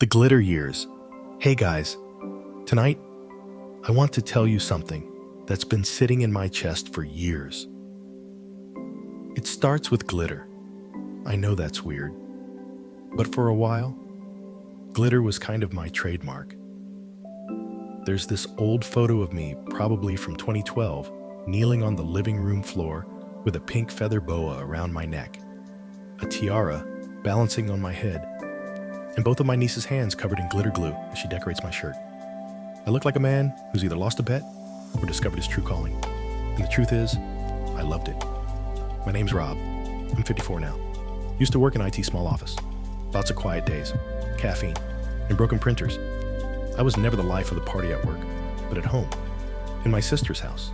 The glitter years. Hey guys, tonight I want to tell you something that's been sitting in my chest for years. It starts with glitter. I know that's weird, but for a while, glitter was kind of my trademark. There's this old photo of me, probably from 2012, kneeling on the living room floor with a pink feather boa around my neck, a tiara balancing on my head, and both of my niece's hands covered in glitter glue as she decorates my shirt. I look like a man who's either lost a bet or discovered his true calling. And the truth is, I loved it. My name's Rob. I'm 54 now. Used to work in IT small office. Lots of quiet days, caffeine, and broken printers. I was never the life of the party at work, but at home, in my sister's house,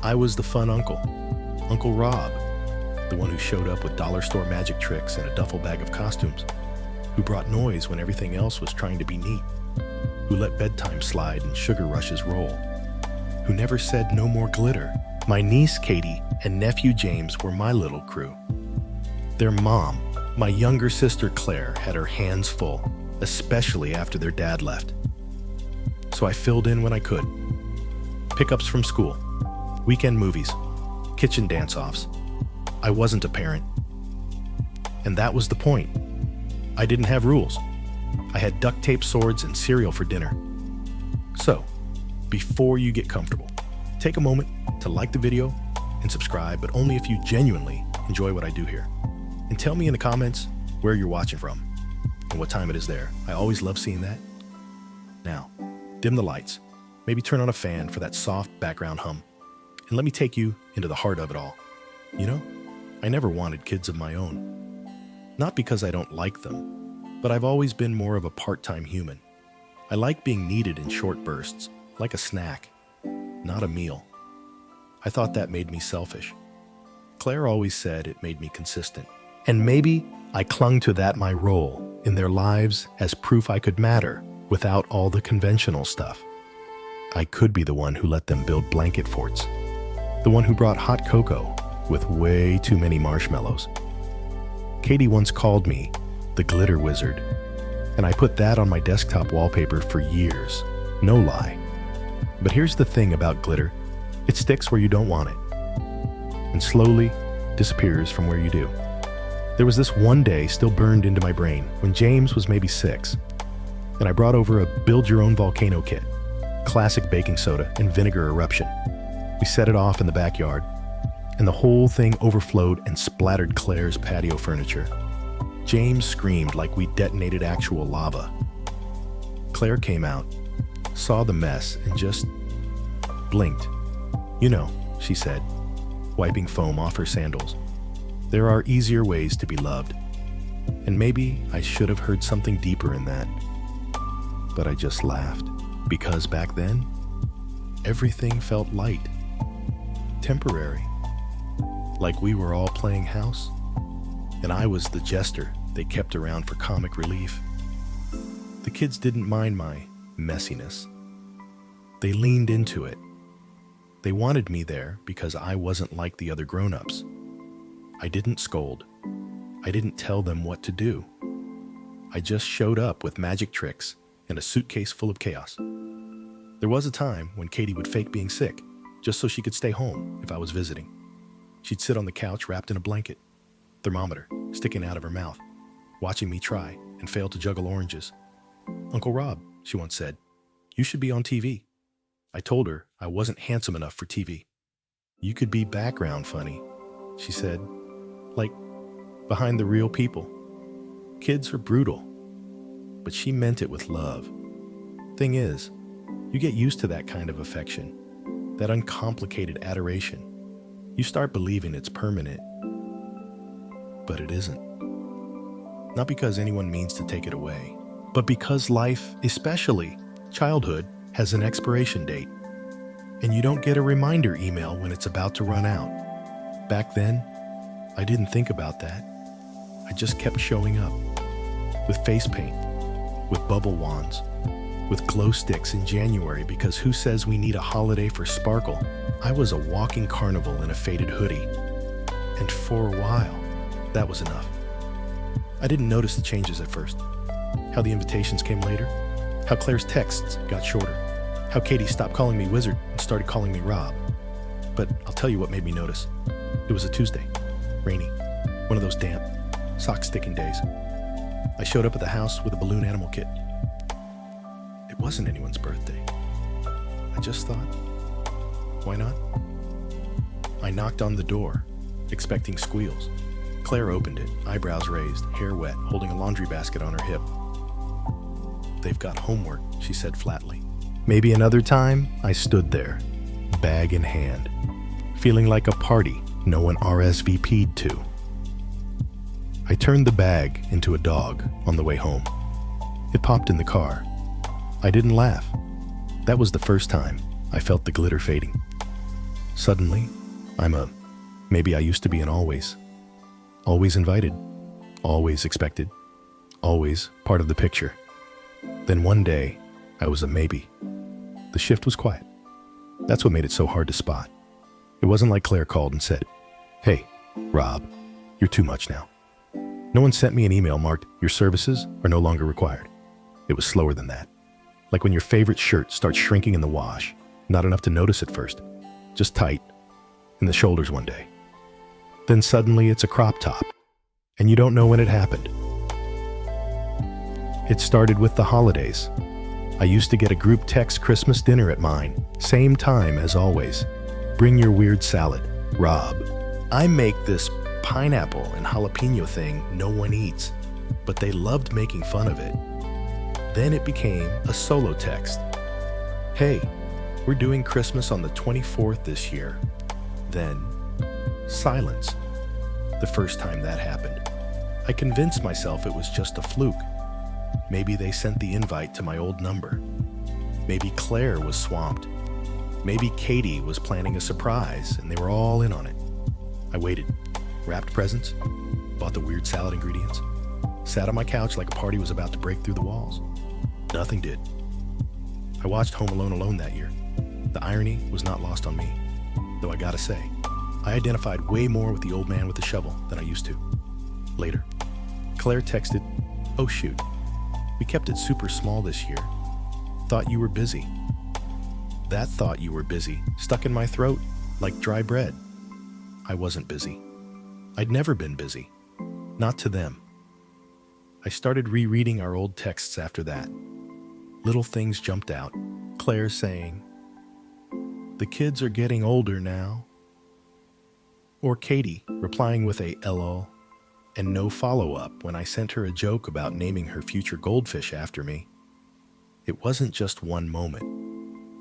I was the fun uncle, Uncle Rob, the one who showed up with dollar store magic tricks and a duffel bag of costumes, who brought noise when everything else was trying to be neat, who let bedtime slide and sugar rushes roll, who never said no more glitter. My niece Katie and nephew James were my little crew. Their mom, my younger sister Claire, had her hands full, especially after their dad left. So I filled in when I could. Pickups from school, weekend movies, kitchen dance-offs. I wasn't a parent. And that was the point. I didn't have rules. I had duct tape, swords, and cereal for dinner. So, before you get comfortable, take a moment to like the video and subscribe, but only if you genuinely enjoy what I do here. And tell me in the comments where you're watching from and what time it is there. I always love seeing that. Now, dim the lights, maybe turn on a fan for that soft background hum, and let me take you into the heart of it all. You know, I never wanted kids of my own. Not because I don't like them, but I've always been more of a part-time human. I like being needed in short bursts, like a snack, not a meal. I thought that made me selfish. Claire always said it made me consistent. And maybe I clung to that my role in their lives as proof I could matter without all the conventional stuff. I could be the one who let them build blanket forts, the one who brought hot cocoa with way too many marshmallows. Katie once called me the glitter wizard, and I put that on my desktop wallpaper for years, no lie. But here's the thing about glitter, it sticks where you don't want it, and slowly disappears from where you do. There was this one day still burned into my brain when James was maybe 6, and I brought over a build-your-own volcano kit, classic baking soda and vinegar eruption. We set it off in the backyard, and the whole thing overflowed and splattered Claire's patio furniture. James screamed like we detonated actual lava. Claire came out, saw the mess, and just blinked. "You know," she said, wiping foam off her sandals, "there are easier ways to be loved." And maybe I should have heard something deeper in that. But I just laughed, because back then, everything felt light, temporary, like we were all playing house, and I was the jester they kept around for comic relief. The kids didn't mind my messiness. They leaned into it. They wanted me there because I wasn't like the other grown-ups. I didn't scold. I didn't tell them what to do. I just showed up with magic tricks and a suitcase full of chaos. There was a time when Katie would fake being sick just so she could stay home if I was visiting. She'd sit on the couch wrapped in a blanket, thermometer sticking out of her mouth, watching me try and fail to juggle oranges. "Uncle Rob," she once said, "you should be on TV." I told her I wasn't handsome enough for TV. "You could be background funny," she said, "like behind the real people. Kids are brutal." But she meant it with love. Thing is, you get used to that kind of affection, that uncomplicated adoration. You start believing it's permanent, but it isn't. Not because anyone means to take it away, but because life, especially childhood, has an expiration date, and you don't get a reminder email when it's about to run out. Back then, I didn't think about that. I just kept showing up, with face paint, with bubble wands, with glow sticks in January, because who says we need a holiday for sparkle? I was a walking carnival in a faded hoodie, and for a while, that was enough. I didn't notice the changes at first. How the invitations came later? How Claire's texts got shorter? How Katie stopped calling me Wizard and started calling me Rob? But I'll tell you what made me notice. It was a Tuesday, rainy, one of those damp, sock-sticking days. I showed up at the house with a balloon animal kit. It wasn't anyone's birthday. I just thought, why not? I knocked on the door, expecting squeals. Claire opened it, eyebrows raised, hair wet, holding a laundry basket on her hip. "They've got homework," she said flatly. Maybe another time, I stood there, bag in hand, feeling like a party no one RSVP'd to. I turned the bag into a dog on the way home. It popped in the car. I didn't laugh. That was the first time I felt the glitter fading. Suddenly, maybe I used to be an always. Always invited, always expected, always part of the picture. Then one day, I was a maybe. The shift was quiet. That's what made it so hard to spot. It wasn't like Claire called and said, "Hey, Rob, you're too much now." No one sent me an email marked, "Your services are no longer required." It was slower than that. Like when your favorite shirt starts shrinking in the wash, not enough to notice at first, just tight, in the shoulders one day. Then suddenly it's a crop top, and you don't know when it happened. It started with the holidays. I used to get a group text Christmas dinner at mine, same time as always. "Bring your weird salad, Rob. I make this pineapple and jalapeno thing no one eats," but they loved making fun of it. Then it became a solo text. "Hey, we're doing Christmas on the 24th this year." Then silence. The first time that happened, I convinced myself it was just a fluke. Maybe they sent the invite to my old number. Maybe Claire was swamped. Maybe Katie was planning a surprise and they were all in on it. I waited, wrapped presents, bought the weird salad ingredients, sat on my couch like a party was about to break through the walls. Nothing did. I watched Home Alone that year. The irony was not lost on me, though I gotta say, I identified way more with the old man with the shovel than I used to. Later, Claire texted, "Oh shoot, we kept it super small this year. Thought you were busy." That "thought you were busy" stuck in my throat like dry bread. I wasn't busy. I'd never been busy. Not to them. I started rereading our old texts after that. Little things jumped out. Claire saying, "The kids are getting older now." Or Katie replying with a LOL and no follow-up when I sent her a joke about naming her future goldfish after me. It wasn't just one moment.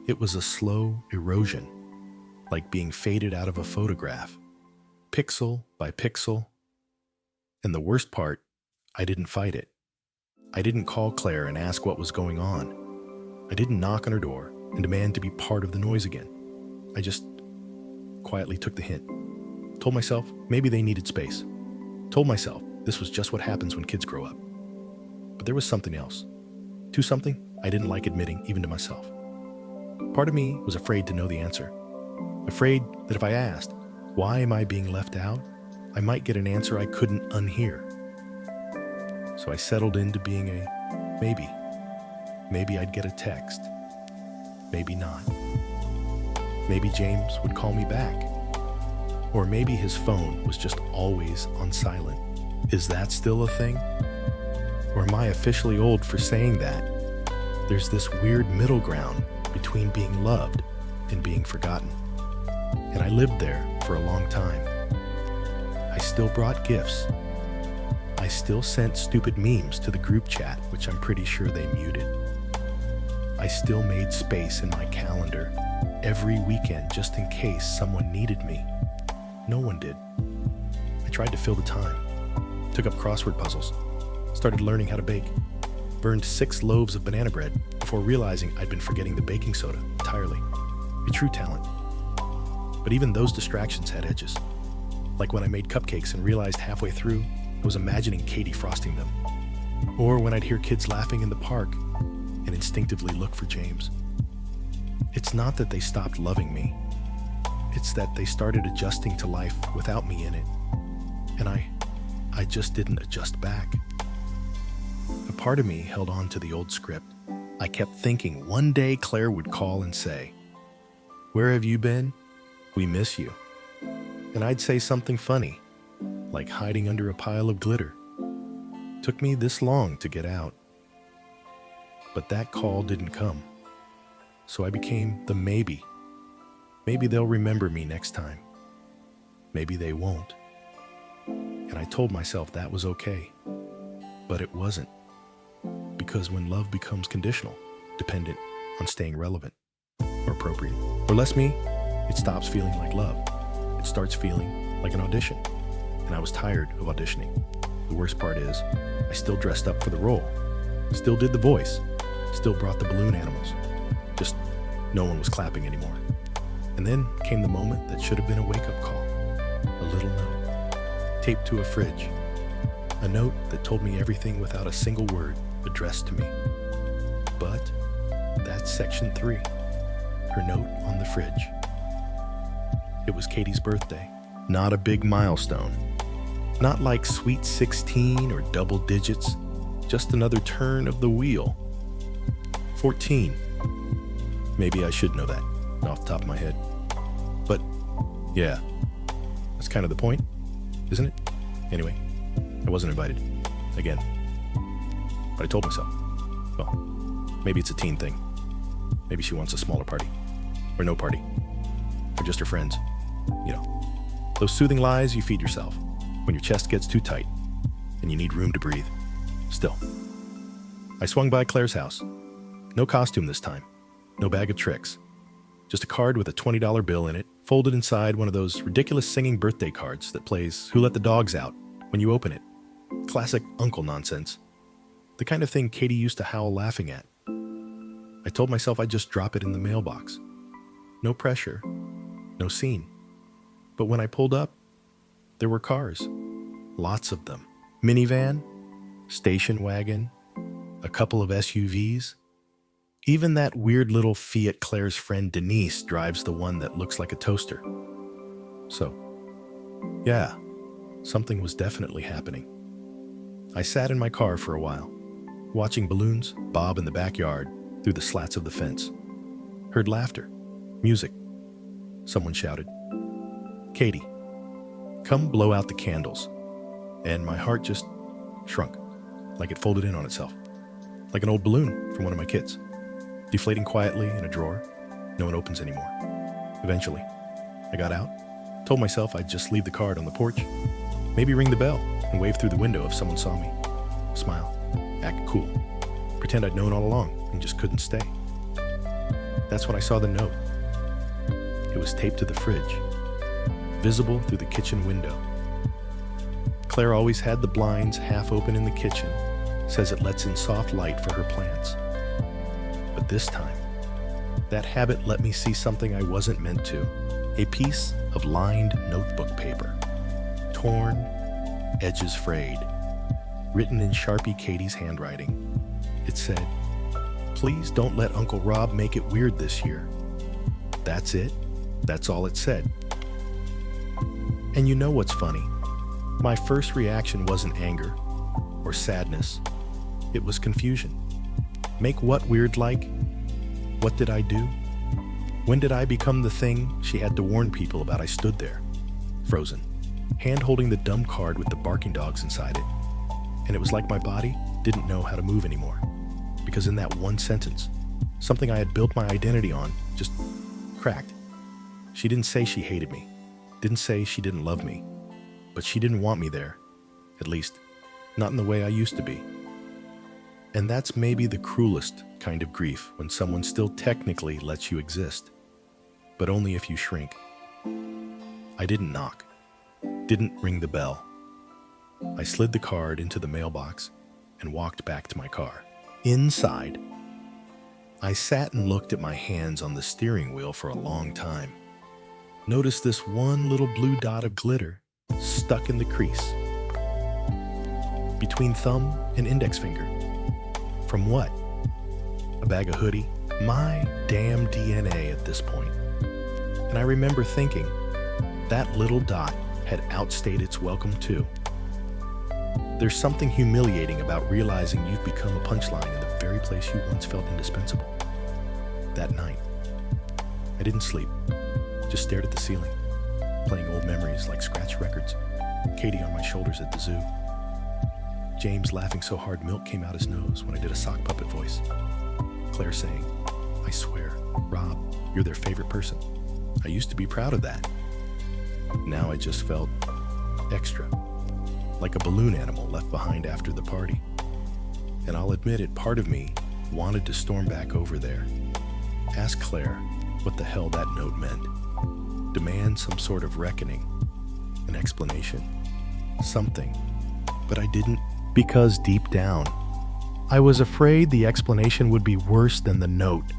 It was a slow erosion, like being faded out of a photograph, pixel by pixel. And the worst part, I didn't fight it. I didn't call Claire and ask what was going on. I didn't knock on her door and demand to be part of the noise again. I just quietly took the hint. Told myself maybe they needed space. Told myself this was just what happens when kids grow up. But there was something else. To something I didn't like admitting even to myself. Part of me was afraid to know the answer. Afraid that if I asked, "Why am I being left out?" I might get an answer I couldn't unhear. So I settled into being a maybe. Maybe I'd get a text. Maybe not. Maybe James would call me back. Or maybe his phone was just always on silent. Is that still a thing? Or am I officially old for saying that? There's this weird middle ground between being loved and being forgotten. And I lived there for a long time. I still brought gifts. I still sent stupid memes to the group chat, which I'm pretty sure they muted. I still made space in my calendar every weekend just in case someone needed me. No one did. I tried to fill the time, took up crossword puzzles, started learning how to bake, burned 6 loaves of banana bread before realizing I'd been forgetting the baking soda entirely. A true talent. But even those distractions had edges. Like when I made cupcakes and realized halfway through I was imagining Katie frosting them. Or when I'd hear kids laughing in the park and instinctively look for James. It's not that they stopped loving me. It's that they started adjusting to life without me in it. And I just didn't adjust back. A part of me held on to the old script. I kept thinking one day Claire would call and say, "Where have you been? We miss you." And I'd say something funny, like hiding under a pile of glitter. Took me this long to get out. But that call didn't come. So I became the maybe. Maybe they'll remember me next time. Maybe they won't. And I told myself that was okay. But it wasn't. Because when love becomes conditional, dependent on staying relevant or appropriate, or less me, it stops feeling like love. It starts feeling like an audition. And I was tired of auditioning. The worst part is, I still dressed up for the role. Still did the voice. Still brought the balloon animals. Just no one was clapping anymore. And then came the moment that should have been a wake-up call. A little note, taped to a fridge. A note that told me everything without a single word addressed to me. But that's section 3, her note on the fridge. It was Katie's birthday. Not a big milestone. Not like sweet 16 or double digits. Just another turn of the wheel. 14. Maybe I should know that off the top of my head. But yeah, that's kind of the point, isn't it? Anyway, I wasn't invited. Again. But I told myself, well, maybe it's a teen thing. Maybe she wants a smaller party. Or no party. Or just her friends. You know, those soothing lies you feed yourself when your chest gets too tight and you need room to breathe. Still, I swung by Claire's house. No costume this time. No bag of tricks. Just a card with a $20 bill in it, folded inside one of those ridiculous singing birthday cards that plays Who Let the Dogs Out when you open it. Classic uncle nonsense. The kind of thing Katie used to howl laughing at. I told myself I'd just drop it in the mailbox. No pressure. No scene. But when I pulled up, there were cars. Lots of them. Minivan, station wagon, a couple of SUVs. Even that weird little Fiat Claire's friend Denise drives the one that looks like a toaster. So, yeah, something was definitely happening. I sat in my car for a while, watching balloons bob in the backyard through the slats of the fence. Heard laughter, music. Someone shouted, "Katie, come blow out the candles." And my heart just shrunk, like it folded in on itself, like an old balloon from one of my kids. Deflating quietly in a drawer, no one opens anymore. Eventually, I got out, told myself I'd just leave the card on the porch, maybe ring the bell and wave through the window if someone saw me. Smile, act cool, pretend I'd known all along and just couldn't stay. That's when I saw the note. It was taped to the fridge, visible through the kitchen window. Claire always had the blinds half open in the kitchen, says it lets in soft light for her plants. But this time, that habit let me see something I wasn't meant to. A piece of lined notebook paper. Torn, edges frayed. Written in Sharpie Katie's handwriting. It said, "Please don't let Uncle Rob make it weird this year." That's it. That's all it said. And you know what's funny? My first reaction wasn't anger or sadness. It was confusion. Make what weird like? What did I do? When did I become the thing she had to warn people about? I stood there, frozen, hand holding the dumb card with the barking dogs inside it. And it was like my body didn't know how to move anymore. Because in that one sentence, something I had built my identity on just cracked. She didn't say she hated me, didn't say she didn't love me, but she didn't want me there, at least, not in the way I used to be. And that's maybe the cruelest kind of grief, when someone still technically lets you exist, but only if you shrink. I didn't knock, didn't ring the bell. I slid the card into the mailbox and walked back to my car. Inside, I sat and looked at my hands on the steering wheel for a long time. Noticed this one little blue dot of glitter stuck in the crease, between thumb and index finger. From what? A bag of hoodie? My damn DNA at this point. And I remember thinking, that little dot had outstayed its welcome too. There's something humiliating about realizing you've become a punchline in the very place you once felt indispensable. That night, I didn't sleep, just stared at the ceiling, playing old memories like scratch records, Katie on my shoulders at the zoo, James laughing so hard milk came out his nose when I did a sock puppet voice, Claire saying, "I swear, Rob, you're their favorite person. I used to be proud of that." Now I just felt extra, like a balloon animal left behind after the party. And I'll admit it, part of me wanted to storm back over there, ask Claire what the hell that note meant, demand some sort of reckoning, an explanation, something. But I didn't, because deep down, I was afraid the explanation would be worse than the note.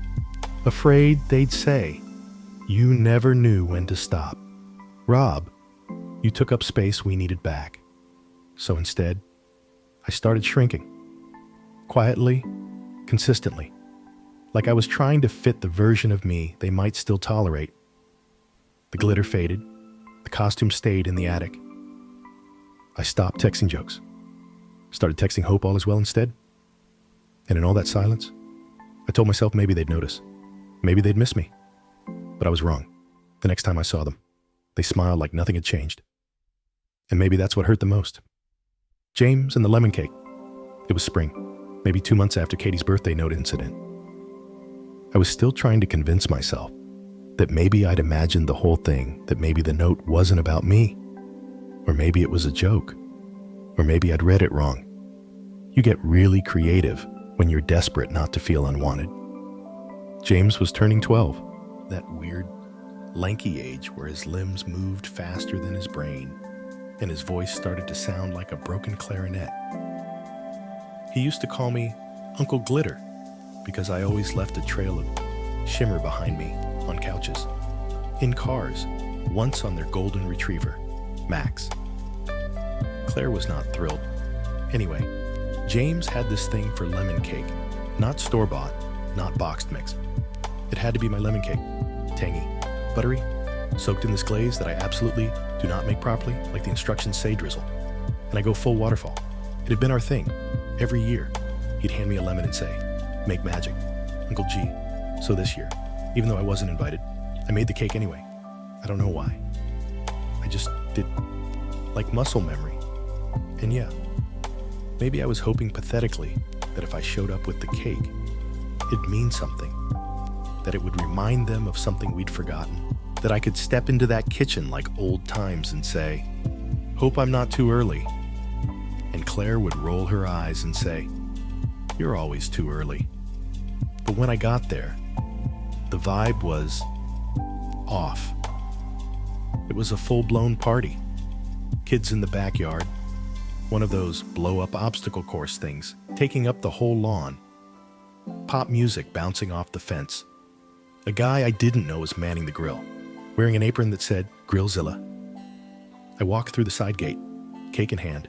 Afraid they'd say, "You never knew when to stop. Rob, you took up space we needed back." So instead, I started shrinking. Quietly, consistently. Like I was trying to fit the version of me they might still tolerate. The glitter faded. The costume stayed in the attic. I stopped texting jokes. Started texting Hope all is well instead. And in all that silence, I told myself maybe they'd notice. Maybe they'd miss me. But I was wrong. The next time I saw them, they smiled like nothing had changed. And maybe that's what hurt the most. James and the lemon cake. It was spring, maybe 2 months after Katie's birthday note incident. I was still trying to convince myself that maybe I'd imagined the whole thing, that maybe the note wasn't about me. Or maybe it was a joke. Or maybe I'd read it wrong. You get really creative when you're desperate not to feel unwanted. James was turning 12, that weird, lanky age where his limbs moved faster than his brain, and his voice started to sound like a broken clarinet. He used to call me Uncle Glitter because I always left a trail of shimmer behind me on couches, in cars, once on their golden retriever, Max. Claire was not thrilled. Anyway, James had this thing for lemon cake, not store-bought, not boxed mix. It had to be my lemon cake, tangy, buttery, soaked in this glaze that I absolutely do not make properly, like the instructions say drizzle. And I go full waterfall. It had been our thing. Every year, he'd hand me a lemon and say, "Make magic, Uncle G." So this year, even though I wasn't invited, I made the cake anyway. I don't know why. I just did, like muscle memory. And yeah, maybe I was hoping pathetically that if I showed up with the cake, it'd mean something, that it would remind them of something we'd forgotten, that I could step into that kitchen like old times and say, "Hope I'm not too early." And Claire would roll her eyes and say, "You're always too early." But when I got there, the vibe was off. It was a full-blown party. Kids in the backyard, one of those blow-up obstacle course things, taking up the whole lawn. Pop music bouncing off the fence. A guy I didn't know was manning the grill, wearing an apron that said Grillzilla. I walked through the side gate, cake in hand.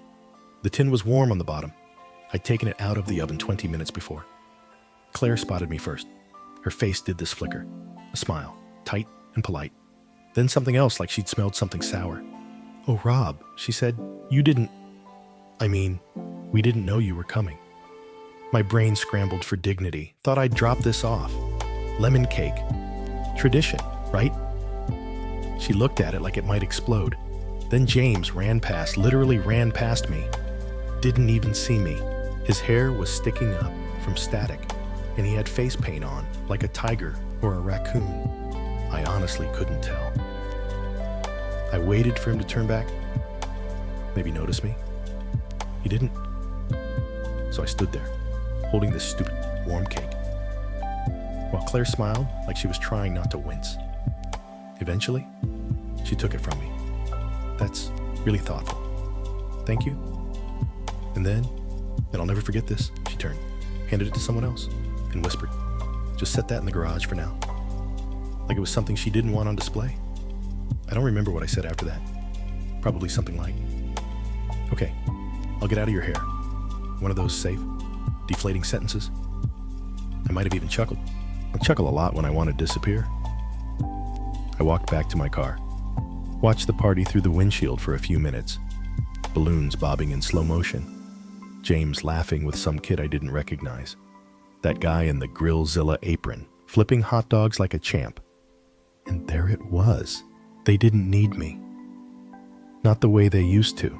The tin was warm on the bottom. I'd taken it out of the oven 20 minutes before. Claire spotted me first. Her face did this flicker, a smile, tight and polite. Then something else, like she'd smelled something sour. "Oh, Rob," she said, we didn't know you were coming." My brain scrambled for dignity, thought I'd drop this off. Lemon cake. Tradition, right? She looked at it like it might explode. Then James literally ran past me. Didn't even see me. His hair was sticking up from static, and he had face paint on, like a tiger or a raccoon. I honestly couldn't tell. I waited for him to turn back, maybe notice me. He didn't. So I stood there, holding this stupid warm cake, while Claire smiled like she was trying not to wince. Eventually, she took it from me. "That's really thoughtful. Thank you." And then, and I'll never forget this, she turned, handed it to someone else, and whispered, "Just set that in the garage for now." Like it was something she didn't want on display. I don't remember what I said after that. Probably something like, "Okay, I'll get out of your hair." One of those safe, deflating sentences. I might have even chuckled. I chuckle a lot when I want to disappear. I walked back to my car, watched the party through the windshield for a few minutes, balloons bobbing in slow motion. James laughing with some kid I didn't recognize. That guy in the Grillzilla apron, flipping hot dogs like a champ. And there it was. They didn't need me. Not the way they used to.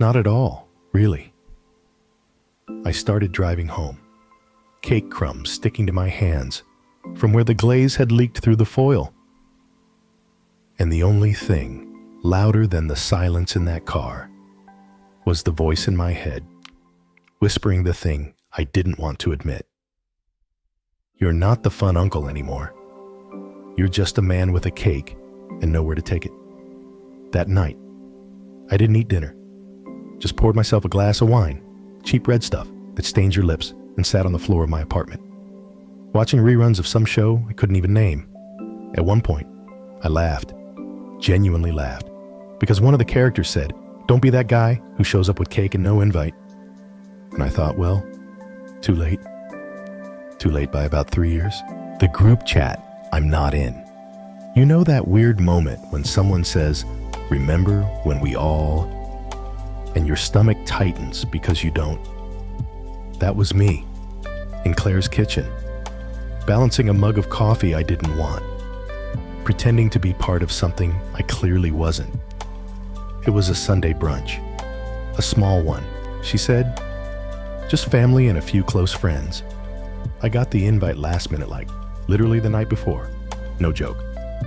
Not at all, really. I started driving home, cake crumbs sticking to my hands from where the glaze had leaked through the foil. And the only thing louder than the silence in that car was the voice in my head, whispering the thing I didn't want to admit. You're not the fun uncle anymore. You're just a man with a cake and nowhere to take it. That night, I didn't eat dinner. Just poured myself a glass of wine, cheap red stuff that stains your lips, and sat on the floor of my apartment, watching reruns of some show I couldn't even name. At one point, I laughed, genuinely laughed, because one of the characters said, "Don't be that guy who shows up with cake and no invite." And I thought, well, too late. Too late by about 3 years. The group chat I'm not in. You know that weird moment when someone says, "Remember when we all," and your stomach tightens because you don't? That was me, in Claire's kitchen, balancing a mug of coffee I didn't want, pretending to be part of something I clearly wasn't. It was a Sunday brunch, a small one, she said, just family and a few close friends. I got the invite last minute, like literally the night before. No joke.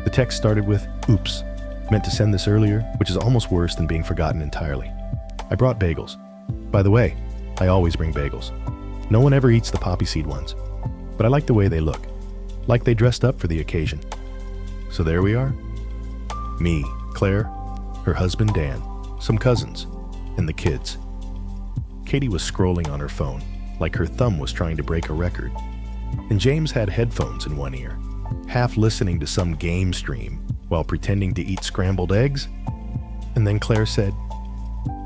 The text started with, "Oops, meant to send this earlier," which is almost worse than being forgotten entirely. I brought bagels. By the way, I always bring bagels. No one ever eats the poppy seed ones, but I like the way they look, like they dressed up for the occasion. So there we are. Me, Claire, her husband Dan, some cousins, and the kids. Katie was scrolling on her phone, like her thumb was trying to break a record. And James had headphones in one ear, half listening to some game stream while pretending to eat scrambled eggs. And then Claire said,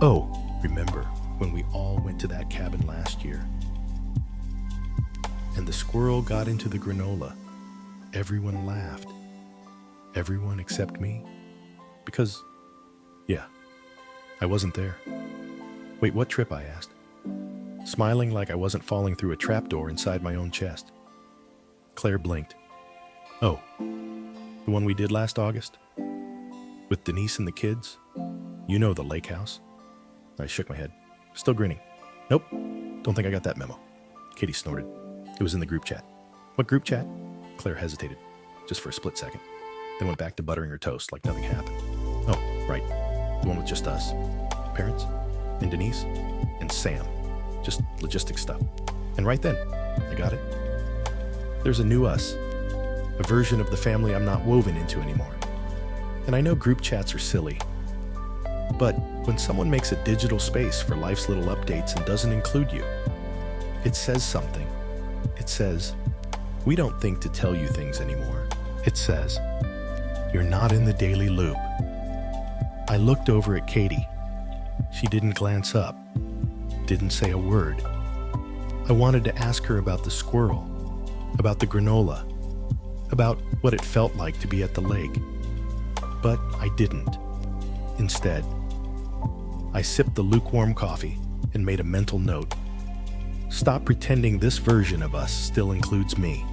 "Oh, remember when we all went to that cabin last year? And the squirrel got into the granola. Everyone laughed. Everyone except me. Because, yeah, I wasn't there." "Wait, what trip?" I asked, smiling like I wasn't falling through a trapdoor inside my own chest. Claire blinked. "Oh, the one we did last August? With Denise and the kids? You know, the lake house?" I shook my head, still grinning. "Nope, don't think I got that memo." Katie snorted. "It was in the group chat." "What group chat?" Claire hesitated, just for a split second, then went back to buttering her toast like nothing happened. "Oh, right, the one with just us. Parents, and Denise, and Sam. Just logistic stuff." And right then, I got it. There's a new us, a version of the family I'm not woven into anymore. And I know group chats are silly, but when someone makes a digital space for life's little updates and doesn't include you, it says something. It says, "We don't think to tell you things anymore." It says, "You're not in the daily loop." I looked over at Katie. She didn't glance up, didn't say a word. I wanted to ask her about the squirrel, about the granola, about what it felt like to be at the lake. But I didn't. Instead, I sipped the lukewarm coffee and made a mental note. Stop pretending this version of us still includes me.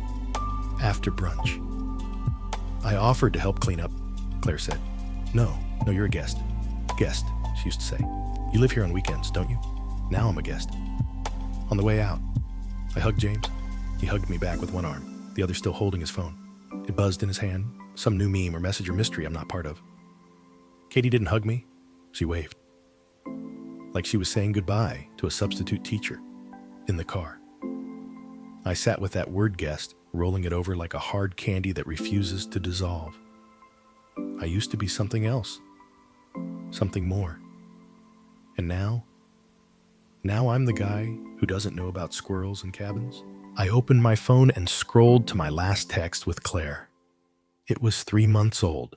After brunch. I offered to help clean up, Claire said. No, you're a guest. Guest, she used to say. You live here on weekends, don't you? Now I'm a guest. On the way out, I hugged James. He hugged me back with one arm, the other still holding his phone. It buzzed in his hand, some new meme or message or mystery I'm not part of. Katie didn't hug me. She waved. Like she was saying goodbye to a substitute teacher in the car. I sat with that word guest, rolling it over like a hard candy that refuses to dissolve. I used to be something else, something more. And now I'm the guy who doesn't know about squirrels and cabins. I opened my phone and scrolled to my last text with Claire. It was 3 months old.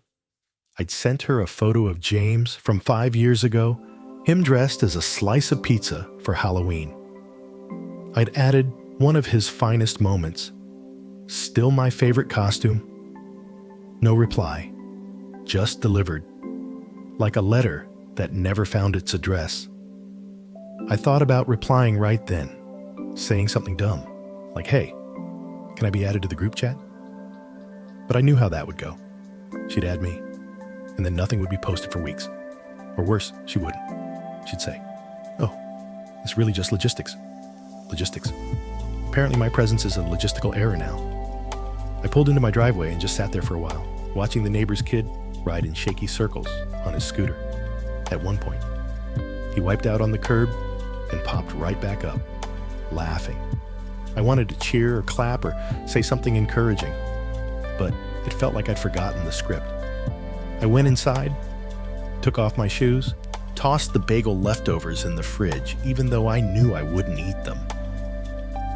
I'd sent her a photo of James from 5 years ago, him dressed as a slice of pizza for Halloween. I'd added one of his finest moments. Still my favorite costume. No reply. Just delivered. Like a letter that never found its address. I thought about replying right then, saying something dumb, like, "Hey, can I be added to the group chat?" But I knew how that would go. She'd add me, and then nothing would be posted for weeks. Or worse, she wouldn't. She'd say, "Oh, it's really just logistics." Logistics. Apparently my presence is a logistical error now. I pulled into my driveway and just sat there for a while, watching the neighbor's kid ride in shaky circles on his scooter. At one point, he wiped out on the curb and popped right back up, laughing. I wanted to cheer or clap or say something encouraging, but it felt like I'd forgotten the script. I went inside, took off my shoes, tossed the bagel leftovers in the fridge, even though I knew I wouldn't eat them.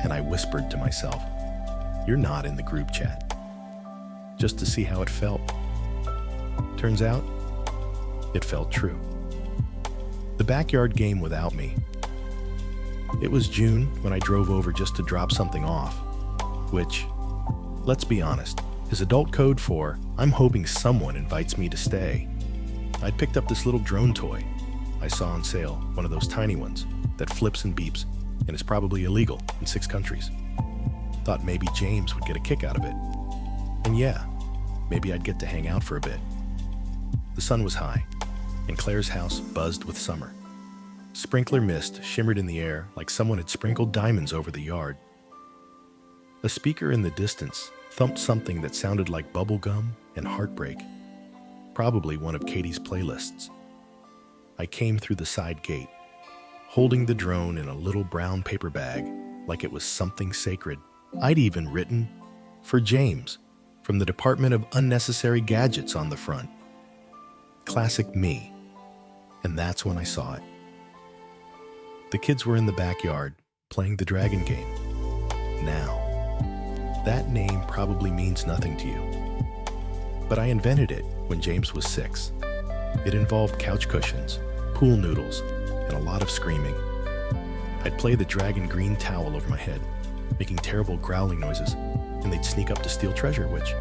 And I whispered to myself, "You're not in the group chat," just to see how it felt. Turns out, it felt true. The backyard game without me. It was June when I drove over just to drop something off, which, let's be honest, is adult code for I'm hoping someone invites me to stay. I'd picked up this little drone toy I saw on sale, one of those tiny ones that flips and beeps and is probably illegal in 6 countries. Thought maybe James would get a kick out of it. And yeah, maybe I'd get to hang out for a bit. The sun was high, and Claire's house buzzed with summer. Sprinkler mist shimmered in the air like someone had sprinkled diamonds over the yard. A speaker in the distance thumped something that sounded like bubblegum and heartbreak, probably one of Katie's playlists. I came through the side gate, holding the drone in a little brown paper bag like it was something sacred. I'd even written, "For James," from the Department of Unnecessary Gadgets on the front. Classic me. And that's when I saw it. The kids were in the backyard, playing the dragon game. Now, that name probably means nothing to you. But I invented it when James was 6. It involved couch cushions, pool noodles, and a lot of screaming. I'd play the dragon green towel over my head, making terrible growling noises, and they'd sneak up to steal treasure, which,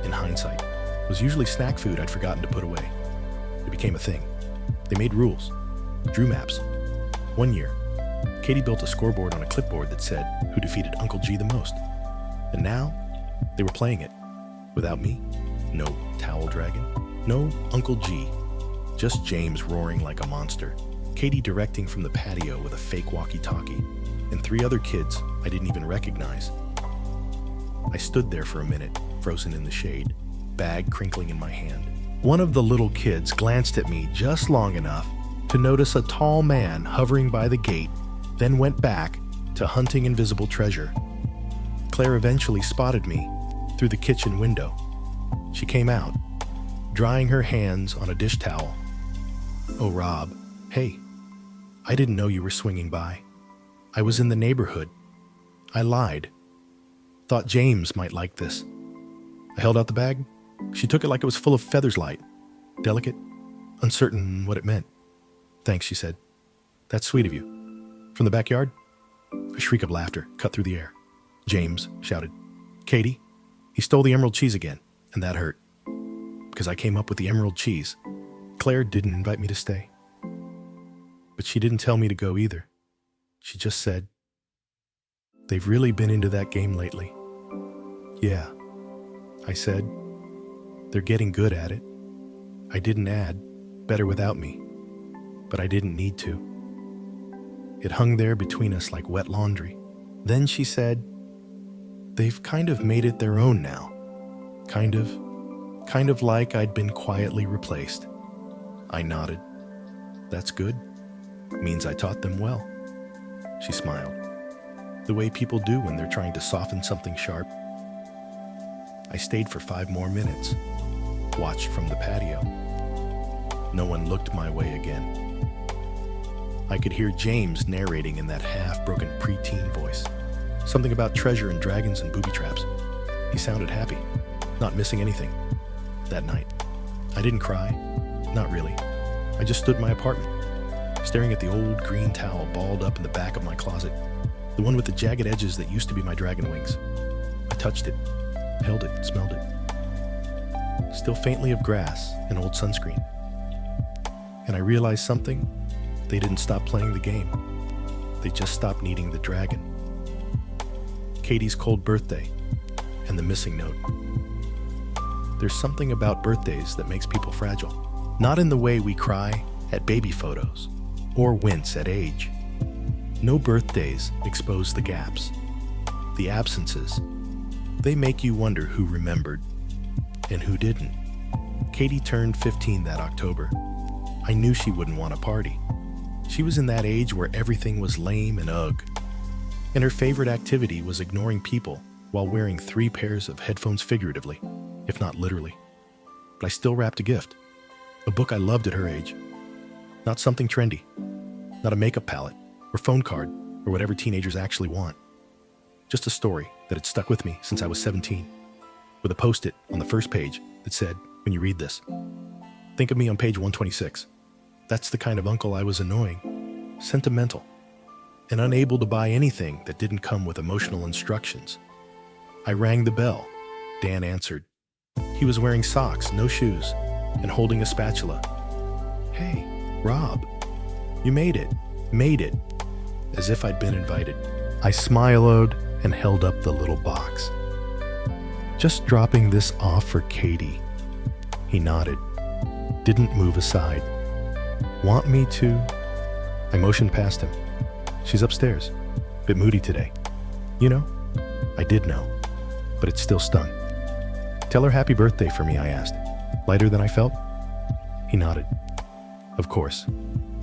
in hindsight, was usually snack food I'd forgotten to put away. It became a thing. They made rules, drew maps. One year, Katie built a scoreboard on a clipboard that said who defeated Uncle G the most. And now, they were playing it. Without me, no towel dragon, no Uncle G, just James roaring like a monster, Katie directing from the patio with a fake walkie-talkie, and 3 other kids I didn't even recognize. I stood there for a minute, frozen in the shade, bag crinkling in my hand. One of the little kids glanced at me just long enough to notice a tall man hovering by the gate, then went back to hunting invisible treasure. Claire eventually spotted me through the kitchen window. She came out, drying her hands on a dish towel. "Oh, Rob, hey, I didn't know you were swinging by. I was in the neighborhood. I lied. Thought James might like this." I held out the bag. She took it like it was full of feathers light, delicate, uncertain what it meant. "Thanks," she said. "That's sweet of you." From the backyard, a shriek of laughter cut through the air. James shouted, "Katie, he stole the emerald cheese again," and that hurt, because I came up with the emerald cheese. Claire didn't invite me to stay. But she didn't tell me to go either. She just said, "They've really been into that game lately." "Yeah," I said. "They're getting good at it." I didn't add, "better without me," but I didn't need to. It hung there between us like wet laundry. Then she said, "They've kind of made it their own now. Kind of like I'd been quietly replaced." I nodded. "That's good. Means I taught them well." She smiled, the way people do when they're trying to soften something sharp. I stayed for 5 more minutes, watched from the patio. No one looked my way again. I could hear James narrating in that half-broken preteen voice, something about treasure and dragons and booby traps. He sounded happy, not missing anything. That night, I didn't cry, not really. I just stood in my apartment, staring at the old green towel balled up in the back of my closet, the one with the jagged edges that used to be my dragon wings. I touched it, held it, smelled it. Still faintly of grass and old sunscreen. And I realized something. They didn't stop playing the game. They just stopped needing the dragon. Katie's cold birthday and the missing note. There's something about birthdays that makes people fragile. Not in the way we cry at baby photos or wince at age. No birthdays expose the gaps, the absences. They make you wonder who remembered and who didn't. Katie turned 15 that October. I knew she wouldn't want a party. She was in that age where everything was lame and ugh. And her favorite activity was ignoring people while wearing 3 pairs of headphones figuratively, if not literally. But I still wrapped a gift. A book I loved at her age. Not something trendy. Not a makeup palette or phone card or whatever teenagers actually want. Just a story that had stuck with me since I was 17, with a post-it on the first page that said, when you read this, think of me on page 126. That's the kind of uncle I was, annoying, sentimental, and unable to buy anything that didn't come with emotional instructions. I rang the bell. Dan answered. He was wearing socks, no shoes, and holding a spatula. Hey, Rob, you made it, as if I'd been invited. I smiled and held up the little box. Just dropping this off for Katie. He nodded, didn't move aside. Want me to? I motioned past him. She's upstairs, bit moody today. You know? I did know, but it still stung. Tell her happy birthday for me, I asked. Lighter than I felt? He nodded. Of course.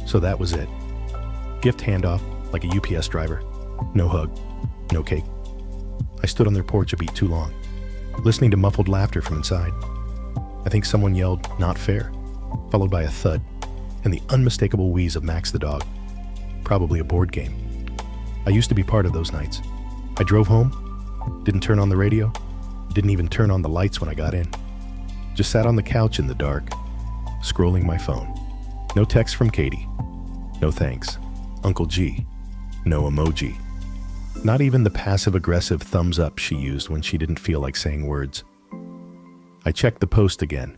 So that was it. Gift handoff like a UPS driver. No hug, no cake. I stood on their porch a beat too long, listening to muffled laughter from inside. I think someone yelled, "Not fair," followed by a thud and the unmistakable wheeze of Max the dog. Probably a board game. I used to be part of those nights. I drove home, didn't turn on the radio, didn't even turn on the lights when I got in. Just sat on the couch in the dark, scrolling my phone. No text from Katie. No thanks. Uncle G. No emoji. Not even the passive-aggressive thumbs up she used when she didn't feel like saying words. I checked the post again.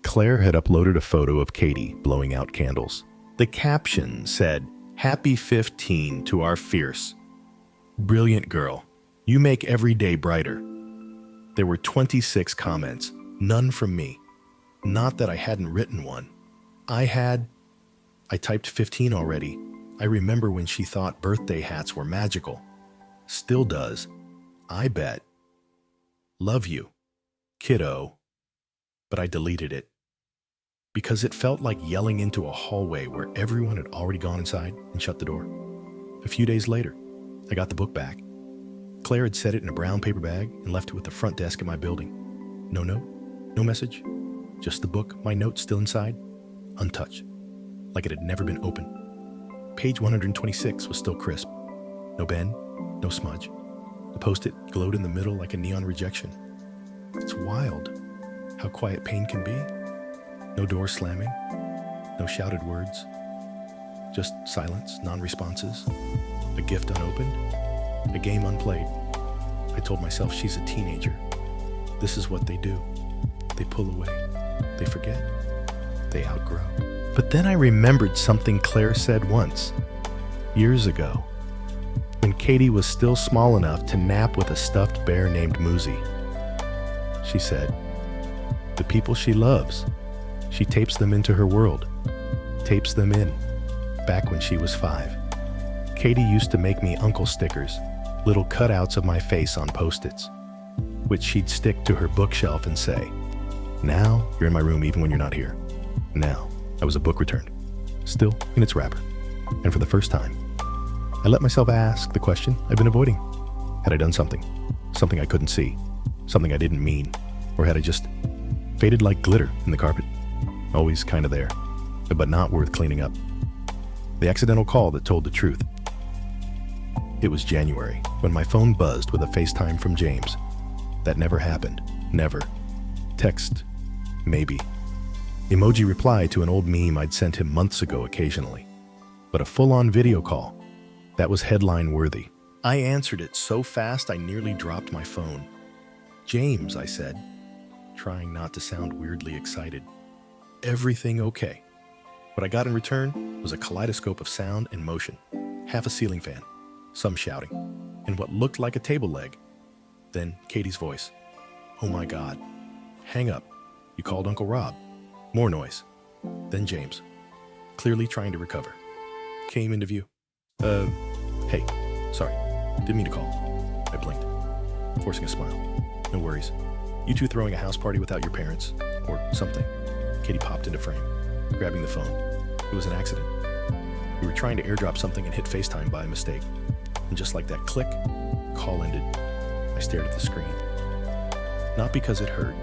Claire had uploaded a photo of Katie blowing out candles. The caption said, "Happy 15 to our fierce. Brilliant girl. You make every day brighter." There were 26 comments, none from me. Not that I hadn't written one. I typed 15 already. I remember when she thought birthday hats were magical. Still does. I bet. Love you, kiddo. But I deleted it. Because it felt like yelling into a hallway where everyone had already gone inside and shut the door. A few days later, I got the book back. Claire had set it in a brown paper bag and left it with the front desk at my building. No note, no message, just the book, my notes still inside, untouched, like it had never been opened. Page 126 was still crisp. No bend, no smudge. The post-it glowed in the middle like a neon rejection. It's wild how quiet pain can be. No door slamming, no shouted words, just silence, non-responses, a gift unopened, a game unplayed. I told myself she's a teenager. This is what they do. They pull away, they forget, they outgrow. But then I remembered something Claire said once, years ago, when Katie was still small enough to nap with a stuffed bear named Moozy. She said, the people she loves, she tapes them into her world, tapes them in, back when she was 5. Katie used to make me uncle stickers, little cutouts of my face on Post-its, which she'd stick to her bookshelf and say, "Now you're in my room even when you're not here." Now, I was a book returned, still in its wrapper. And for the first time, I let myself ask the question I've been avoiding. Had I done something? Something I couldn't see? Something I didn't mean? Or had I just faded like glitter in the carpet? Always kind of there, but not worth cleaning up. The accidental call that told the truth. It was January when my phone buzzed with a FaceTime from James. That never happened. Never. Text. Maybe. Emoji reply to an old meme I'd sent him months ago occasionally. But a full-on video call. That was headline worthy. I answered it so fast I nearly dropped my phone. "James," I said, trying not to sound weirdly excited. "Everything okay?" What I got in return was a kaleidoscope of sound and motion. half a ceiling fan, some shouting, and what looked like a table leg. Then Katie's voice. "Oh my God. Hang up. You called Uncle Rob." More noise. Then James, clearly trying to recover, came into view. Hey, sorry. Didn't mean to call." I blinked, forcing a smile. "No worries. You two throwing a house party without your parents, or something." Katie popped into frame, grabbing the phone. "It was an accident. We were trying to airdrop something and hit FaceTime by mistake. And just like that click, call ended." I stared at the screen. Not because it hurt,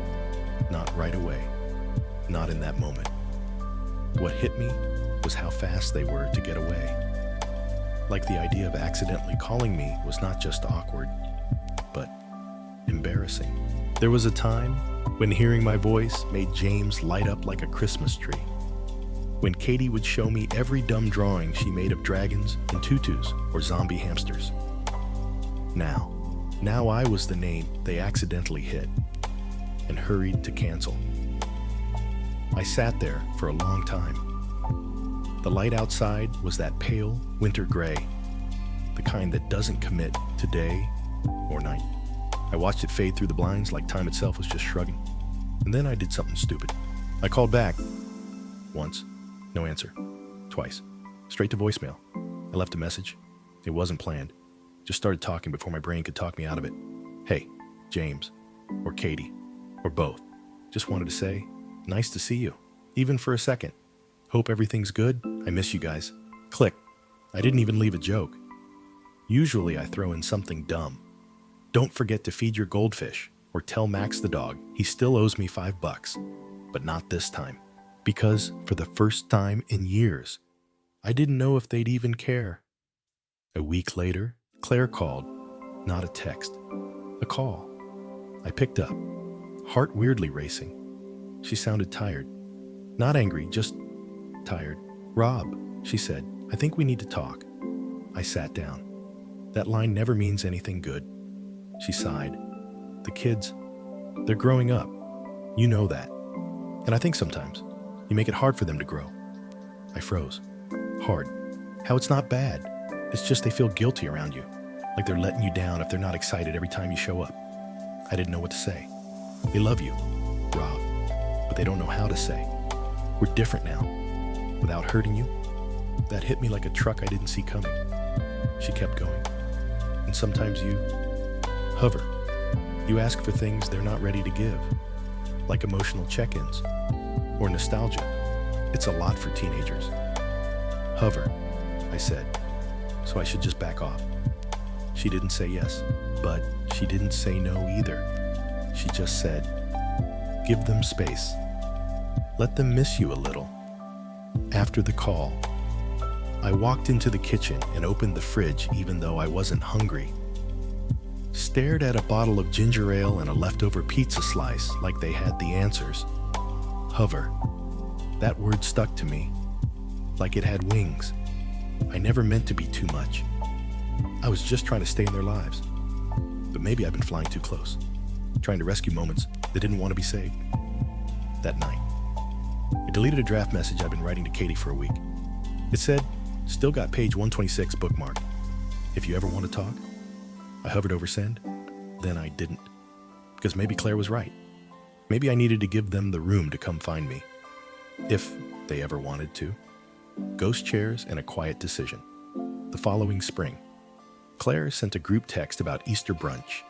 not right away, not in that moment. What hit me was how fast they were to get away. Like the idea of accidentally calling me was not just awkward, but embarrassing. There was a time when hearing my voice made James light up like a Christmas tree. When Katie would show me every dumb drawing she made of dragons and tutus or zombie hamsters. Now I was the name they accidentally hit and hurried to cancel. I sat there for a long time. The light outside was that pale winter gray, the kind that doesn't commit to day or night. I watched it fade through the blinds like time itself was just shrugging. And then I did something stupid. I called back. Once. No answer. Twice. Straight to voicemail. I left a message. It wasn't planned. Just started talking before my brain could talk me out of it. "Hey, James." Or Katie. Or both. Just wanted to say, "Nice to see you. Even for a second. Hope everything's good. I miss you guys." Click. I didn't even leave a joke. Usually I throw in something dumb. "Don't forget to feed your goldfish," or "Tell Max the dog he still owes me $5. But not this time. Because for the first time in years, I didn't know if they'd even care. A week later, Claire called. Not a text. A call. I picked up, heart weirdly racing. She sounded tired. Not angry, just tired. "Rob," she said, "I think we need to talk." I sat down. That line never means anything good. She sighed. "The kids, they're growing up. You know that. And I think sometimes you make it hard for them to grow." I froze. Hard. How it's not bad. It's just they feel guilty around you. Like they're letting you down if they're not excited every time you show up. I didn't know what to say. They love you, Rob, but they don't know how to say. We're different now. Without hurting you. That hit me like a truck I didn't see coming. She kept going. And sometimes you hover. You ask for things they're not ready to give, like emotional check-ins or nostalgia. It's a lot for teenagers. "Hover," I said, so I should just back off. She didn't say yes, but she didn't say no either. She just said, "Give them space. Let them miss you a little." After the call, I walked into the kitchen and opened the fridge even though I wasn't hungry. Stared at a bottle of ginger ale and a leftover pizza slice like they had the answers. Hover. That word stuck to me, like it had wings. I never meant to be too much. I was just trying to stay in their lives. But maybe I've been flying too close, trying to rescue moments that didn't want to be saved. That night, I deleted a draft message I'd been writing to Katie for a week. It said, "Still got page 126 bookmarked. If you ever want to talk." I hovered over send, then I didn't. Because maybe Claire was right. Maybe I needed to give them the room to come find me. If they ever wanted to. Ghost chairs and a quiet decision. The following spring, Claire sent a group text about Easter brunch.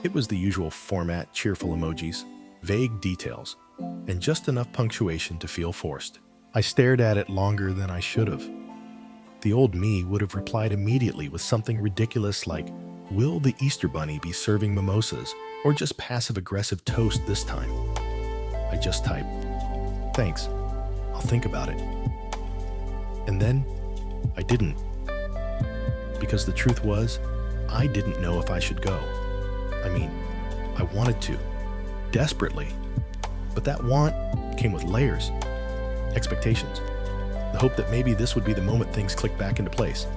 It was the usual format, cheerful emojis, vague details, and just enough punctuation to feel forced. I stared at it longer than I should have. The old me would have replied immediately with something ridiculous like, "Will the Easter Bunny be serving mimosas, or just passive-aggressive toast this time?" I just typed, "Thanks, I'll think about it." And then, I didn't. Because the truth was, I didn't know if I should go. I mean, I wanted to, desperately. But that want came with layers, expectations, the hope that maybe this would be the moment things click back into place.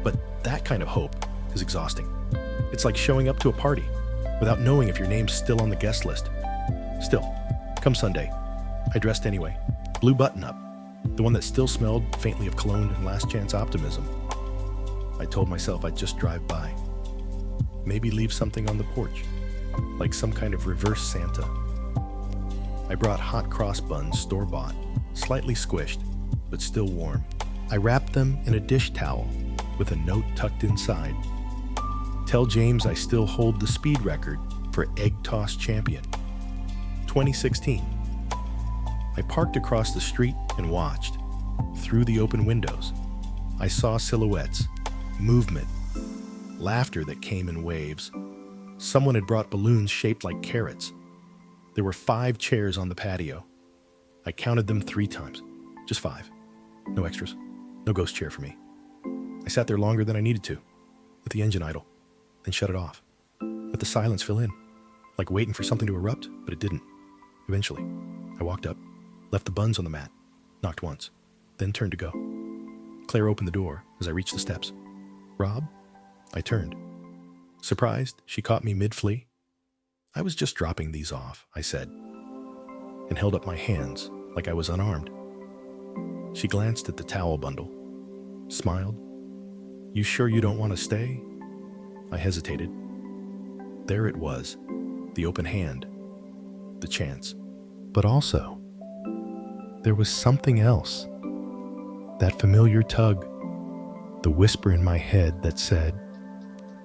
But that kind of hope is exhausting. It's like showing up to a party without knowing if your name's still on the guest list. Still, come Sunday, I dressed anyway, blue button-up, the one that still smelled faintly of cologne and last chance optimism. I told myself I'd just drive by. Maybe leave something on the porch, like some kind of reverse Santa. I brought hot cross buns store-bought, slightly squished, but still warm. I wrapped them in a dish towel with a note tucked inside. Tell James I still hold the speed record for egg toss champion. 2016. I parked across the street and watched. Through the open windows, I saw silhouettes, movement, laughter that came in waves. Someone had brought balloons shaped like carrots. There were 5 chairs on the patio. I counted them 3 times. Just 5. No extras. No ghost chair for me. I sat there longer than I needed to. Let the engine idle. Then shut it off. Let the silence fill in. Like waiting for something to erupt, but it didn't. Eventually, I walked up, left the buns on the mat, knocked once, then turned to go. Claire opened the door as I reached the steps. "Rob?" I turned. Surprised, she caught me mid-flee. "I was just dropping these off," I said, and held up my hands like I was unarmed. She glanced at the towel bundle, smiled. "You sure you don't want to stay?" I hesitated. There it was, the open hand, the chance. But also, there was something else. That familiar tug, the whisper in my head that said,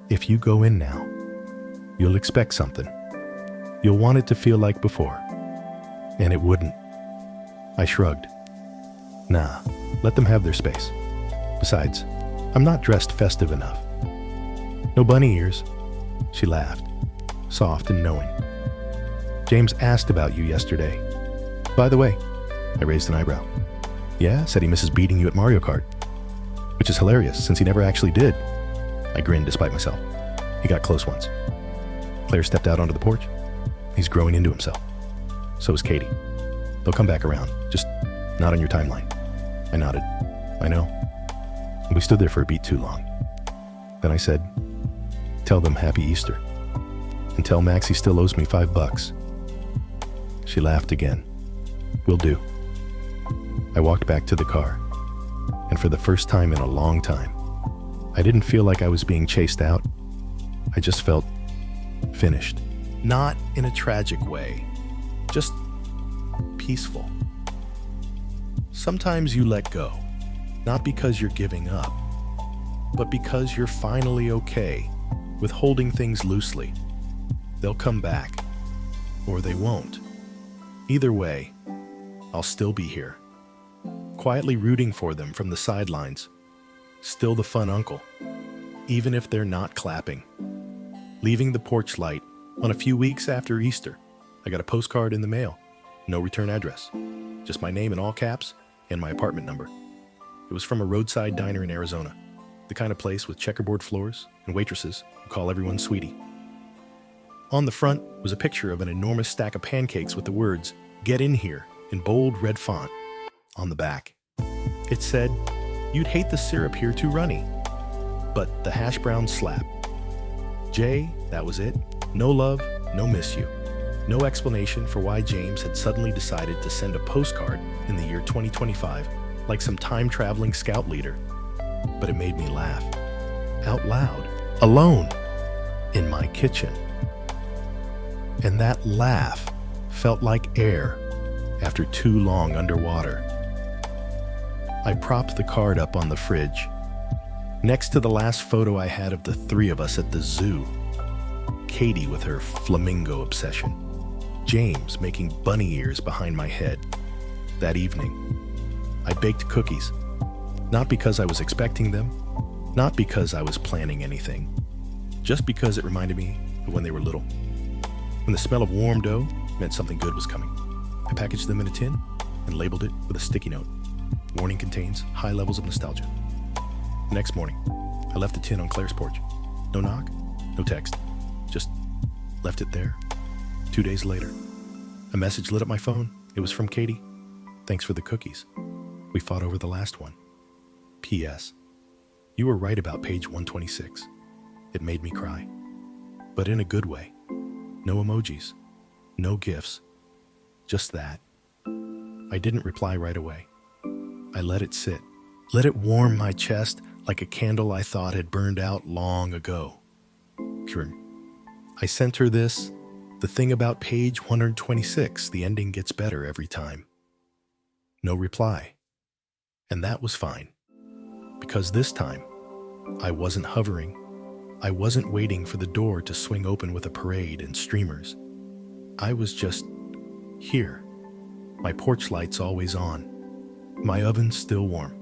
"If you go in now, you'll expect something. You'll want it to feel like before." And it wouldn't. I shrugged. Nah, let them have their space. Besides, I'm not dressed festive enough. "No bunny ears." She laughed, soft and knowing. "James asked about you yesterday. By the way," I raised an eyebrow. "Yeah, said he misses beating you at Mario Kart." Which is hilarious, since he never actually did. I grinned despite myself. He got close once. Claire stepped out onto the porch. He's growing into himself. So is Katie. They'll come back around, just not on your timeline. I nodded. "I know." We stood there for a beat too long. Then I said, "Tell them Happy Easter. And tell Max he still owes me $5. She laughed again. "Will do." I walked back to the car, and for the first time in a long time, I didn't feel like I was being chased out. I just felt finished. Not in a tragic way, just peaceful. Sometimes you let go, not because you're giving up, but because you're finally okay with holding things loosely. They'll come back, or they won't. Either way, I'll still be here, quietly rooting for them from the sidelines. Still the fun uncle, even if they're not clapping. Leaving the porch light on a few weeks after Easter, I got a postcard in the mail. No return address, just my name in all caps and my apartment number. It was from a roadside diner in Arizona, the kind of place with checkerboard floors and waitresses who call everyone sweetie. On the front was a picture of an enormous stack of pancakes with the words, "Get in here," in bold red font. On the back, it said, "You'd hate the syrup here too runny," but the hash brown slap. Jay, that was it. No love, no miss you. No explanation for why James had suddenly decided to send a postcard in the year 2025, like some time-traveling scout leader. But it made me laugh. Out loud. Alone. In my kitchen. And that laugh felt like air after too long underwater. I propped the card up on the fridge, next to the last photo I had of the 3 of us at the zoo. Katie with her flamingo obsession. James making bunny ears behind my head. That evening, I baked cookies. Not because I was expecting them, not because I was planning anything, just because it reminded me of when they were little. When the smell of warm dough meant something good was coming. I packaged them in a tin and labeled it with a sticky note. Warning contains high levels of nostalgia. The next morning, I left the tin on Claire's porch. No knock, no text, just left it there. 2 days later, a message lit up my phone. It was from Katie. "Thanks for the cookies. We fought over the last one. P.S. You were right about page 126. It made me cry. But in a good way. No emojis. No gifs. Just that." I didn't reply right away. I let it sit. Let it warm my chest like a candle I thought had burned out long ago. Pure. I sent her this. The thing about page 126, the ending gets better every time. No reply. And that was fine. Because this time, I wasn't hovering. I wasn't waiting for the door to swing open with a parade and streamers. I was just here. My porch light's always on. My oven's still warm.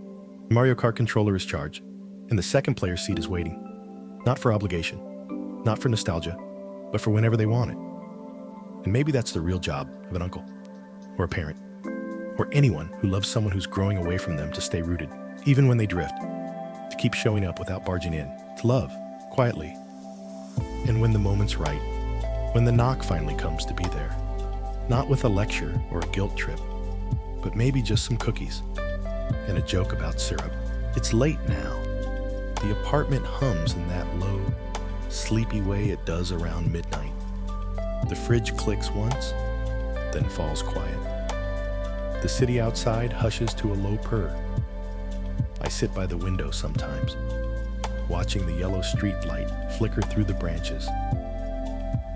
Mario Kart controller is charged, and the second player seat is waiting. Not for obligation, not for nostalgia, but for whenever they want it. And maybe that's the real job of an uncle, or a parent, or anyone who loves someone who's growing away from them to stay rooted, even when they drift, to keep showing up without barging in, to love, quietly. And when the moment's right, when the knock finally comes to be there, not with a lecture or a guilt trip, but maybe just some cookies and a joke about syrup. It's late now. The apartment hums in that low, sleepy way it does around midnight. The fridge clicks once, then falls quiet. The city outside hushes to a low purr. I sit by the window sometimes, watching the yellow street light flicker through the branches.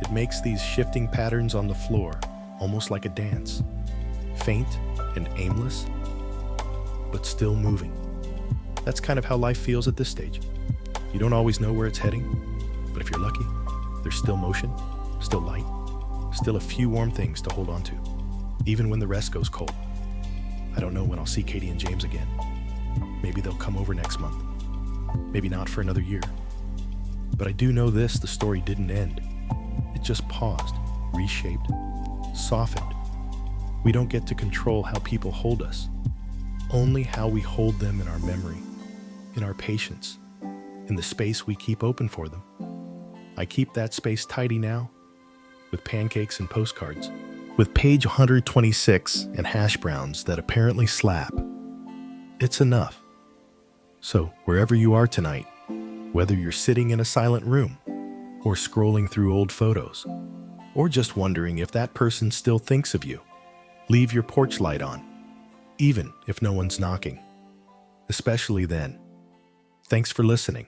It makes these shifting patterns on the floor almost like a dance, faint and aimless, but still moving. That's kind of how life feels at this stage. You don't always know where it's heading, but if you're lucky, there's still motion, still light, still a few warm things to hold on to, even when the rest goes cold. I don't know when I'll see Katie and James again. Maybe they'll come over next month. Maybe not for another year. But I do know this, the story didn't end. It just paused, reshaped, softened. We don't get to control how people hold us, only how we hold them in our memory, in our patience, in the space we keep open for them. I keep that space tidy now, with pancakes and postcards, with page 126 and hash browns that apparently slap. It's enough. So, wherever you are tonight, whether you're sitting in a silent room, or scrolling through old photos, or just wondering if that person still thinks of you, leave your porch light on, even if no one's knocking. Especially then. Thanks for listening.